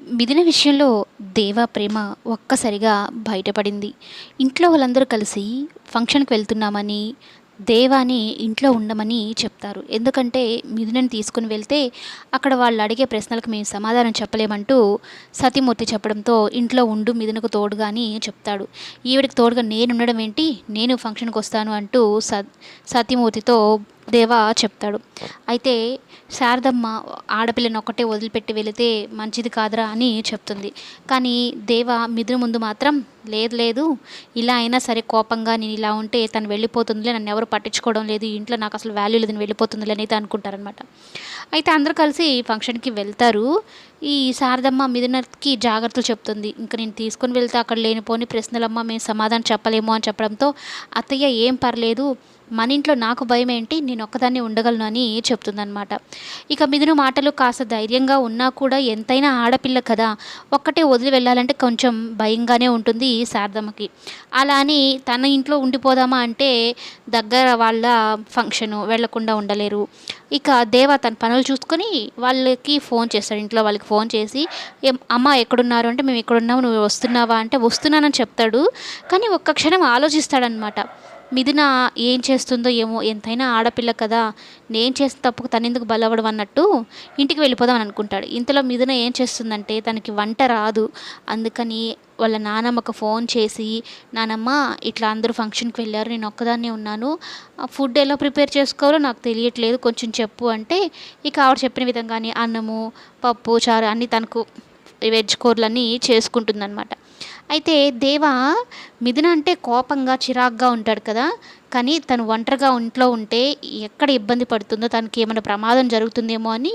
మిథున విషయంలో దేవా ప్రేమ ఒక్కసారిగా బయటపడింది. ఇంట్లో వాళ్ళందరూ కలిసి ఫంక్షన్‌కి వెళ్తున్నామని, దేవాని ఇంట్లో ఉండమని చెప్తారు. ఎందుకంటే మిథునని తీసుకొని వెళ్తే అక్కడ వాళ్ళు అడిగే ప్రశ్నలకు మేము సమాధానం చెప్పలేమంటూ సతీమూర్తి చెప్పడంతో ఇంట్లో ఉండు మిథునకు తోడుగా అని చెప్తాడు. ఈవిడకి తోడుగా నేనుండడం ఏంటి? నేను ఫంక్షన్‌కొస్తాను అంటూ సతీమూర్తితో దేవా చెప్తాడు. అయితే శారదమ్మ ఆడపిల్లని ఒక్కటే వదిలిపెట్టి వెళితే మంచిది కాదురా అని చెప్తుంది. కానీ దేవ మిథున ముందు మాత్రం లేదు లేదు, ఇలా అయినా సరే కోపంగా నేను ఇలా ఉంటే తను వెళ్ళిపోతుందిలే, నన్ను ఎవరు పట్టించుకోవడం లేదు, ఈ ఇంట్లో నాకు అసలు వాల్యూ లేదని వెళ్ళిపోతుందిలే అని అయితే అనుకుంటారనమాట. అయితే అందరూ కలిసి ఫంక్షన్కి వెళ్తారు. ఈ శారదమ్మ మిథునకి జాగ్రత్తలు చెప్తుంది. ఇంకా నేను తీసుకొని వెళ్తే అక్కడ లేనిపోని ప్రశ్నలమ్మ మేము సమాధానం చెప్పలేము అని చెప్పడంతో అత్తయ్య ఏం పర్లేదు, మన ఇంట్లో నాకు భయం ఏంటి, నేను ఒక్కదాన్ని ఉండగలను అని చెప్తుందనమాట. ఇక మిథున మాటలు కాస్త ధైర్యంగా ఉన్నా కూడా ఎంతైనా ఆడపిల్ల కదా, ఒక్కటే వదిలి వెళ్ళాలంటే కొంచెం భయంగానే ఉంటుంది శారదమ్మకి. అలా అని తన ఇంట్లో ఉండిపోదామా అంటే దగ్గర వాళ్ళ ఫంక్షను వెళ్లకుండా ఉండలేరు. ఇక దేవ తన పనులు చూసుకొని వాళ్ళకి ఫోన్ చేస్తాడు. ఇంట్లో వాళ్ళకి ఫోన్ చేసి అమ్మ ఎక్కడున్నారు అంటే మేము ఎక్కడున్నాము, నువ్వు వస్తున్నావా అంటే వస్తున్నానని చెప్తాడు. కానీ ఒక్క క్షణం ఆలోచిస్తాడనమాట. మిథున ఏం చేస్తుందో ఏమో, ఎంతైనా ఆడపిల్ల కదా, నేను చేసిన తప్పుకు తనెందుకు బలవడం అన్నట్టు ఇంటికి వెళ్ళిపోదాం అని అనుకుంటాడు. ఇంతలో మిథున ఏం చేస్తుందంటే తనకి వంట రాదు. అందుకని వాళ్ళ నానమ్మకు ఫోన్ చేసి, నానమ్మ ఇట్లా అందరూ ఫంక్షన్కి వెళ్ళారు, నేను ఒక్కదాన్నే ఉన్నాను, ఫుడ్ ఎలా ప్రిపేర్ చేసుకోవాలో నాకు తెలియట్లేదు, కొంచెం చెప్పు అంటే ఇక ఆవిడ చెప్పిన విధంగానే అన్నము, పప్పు, చారు అన్నీ తనకు వెజ్ కూరలన్నీ చేసుకుంటుందన్నమాట. అయితే దేవ మిథున అంటే కోపంగా చిరాగ్గా ఉంటాడు కదా, కానీ తను ఒంటరిగా ఇంట్లో ఉంటే ఎక్కడ ఇబ్బంది పడుతుందో, తనకి ఏమైనా ప్రమాదం జరుగుతుందేమో అని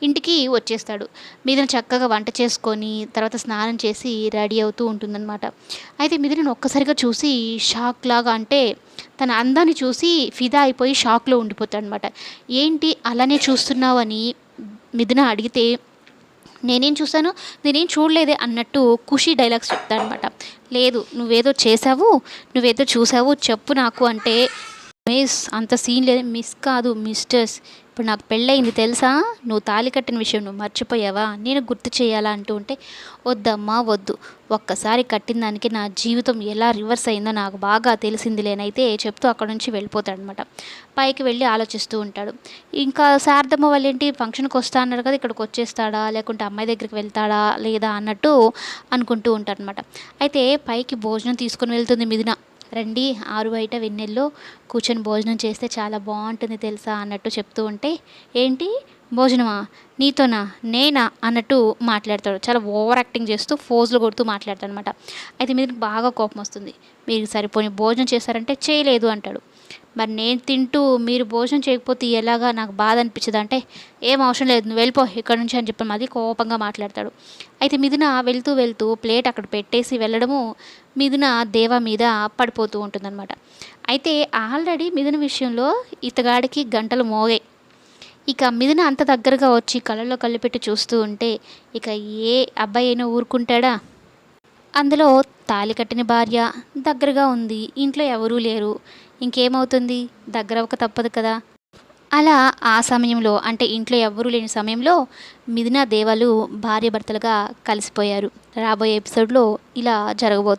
ఇంటికి వచ్చేస్తాడు. మిథున చక్కగా వంట చేసుకొని తర్వాత స్నానం చేసి రెడీ అవుతూ ఉంటుందన్నమాట. అయితే మిథునను ఒక్కసారిగా చూసి షాక్ లాగా, అంటే తన అందాన్ని చూసి ఫిదా అయిపోయి షాక్లో ఉండిపోతాడనమాట. ఏంటి అలానే చూస్తున్నావు అని మిథున అడిగితే నేనేం చూశాను, నేనేం చూడలేదే అన్నట్టు ఖుషి డైలాగ్స్ చెప్తాడనమాట. లేదు నువ్వేదో చేసావు, నువ్వేదో చూసావు చెప్పు నాకు అంటే, మిస్ అంత సీన్ లేదు, మిస్ కాదు మిస్టర్స్, ఇప్పుడు నాకు పెళ్ళయింది తెలుసా, నువ్వు తాళి కట్టిన విషయం నువ్వు మర్చిపోయావా, నేను గుర్తు చేయాలా అంటూ ఉంటే వద్దమ్మా వద్దు, ఒక్కసారి కట్టిన దానికి నా జీవితం ఎలా రివర్స్ అయిందో నాకు బాగా తెలిసిందిలేనైతే చెప్తూ అక్కడ నుంచి వెళ్ళిపోతాడనమాట. పైకి వెళ్ళి ఆలోచిస్తూ ఉంటాడు. ఇంకా శారదమ్మ వాళ్ళు ఏంటి ఫంక్షన్కి వస్తా అన్నారు కదా, ఇక్కడికి వచ్చేస్తాడా లేకుంటే అమ్మాయి దగ్గరికి వెళ్తాడా లేదా అన్నట్టు అనుకుంటూ ఉంటారనమాట. అయితే పైకి భోజనం తీసుకొని వెళ్తుంది మిథున. రండి ఆరు బయట వెన్నెల్లో కూర్చొని భోజనం చేస్తే చాలా బాగుంటుంది తెలుసా అన్నట్టు చెప్తూ ఉంటే, ఏంటి భోజనమా నీతోనా నేనా అన్నట్టు మాట్లాడతాడు. చాలా ఓవర్ యాక్టింగ్ చేస్తూ ఫోజులు కొడుతూ మాట్లాడతాడు అనమాట. అయితే మీకు బాగా కోపం వస్తుంది. మీరు సరిపోని భోజనం చేశారంటే చేయలేదు అంటాడు. మరి నేను తింటూ మీరు భోజనం చేయకపోతే ఎలాగా, నాకు బాధ అనిపించదు అంటే ఏం అవసరం లేదు నువ్వు వెళ్ళిపో ఇక్కడ నుంచి అని చెప్పి అది కోపంగా మాట్లాడతాడు. అయితే మిథున వెళ్తూ వెళ్తూ ప్లేట్ అక్కడ పెట్టేసి వెళ్ళడము మిథున దేవ మీద పడిపోతూ ఉంటుందన్నమాట. అయితే ఆల్రెడీ మిథున విషయంలో ఇతగాడికి గంటలు మోగాయి. ఇక మిథున అంత దగ్గరగా వచ్చి కళ్ళల్లో కళ్ళు పెట్టి చూస్తూ ఉంటే ఇక ఏ అబ్బాయి అయినా ఊరుకుంటాడా. అందులో తాళి కట్టిన భార్య దగ్గరగా ఉంది, ఇంట్లో ఎవరూ లేరు, ఇంకేమవుతుంది, దగ్గర అవ్వక తప్పదు కదా. అలా ఆ సమయంలో అంటే ఇంట్లో ఎవ్వరూ లేని సమయంలో మిథున దేవాలు భార్య భర్తలుగా కలిసిపోయారు. రాబోయే ఎపిసోడ్లో ఇలా జరగబోతోంది.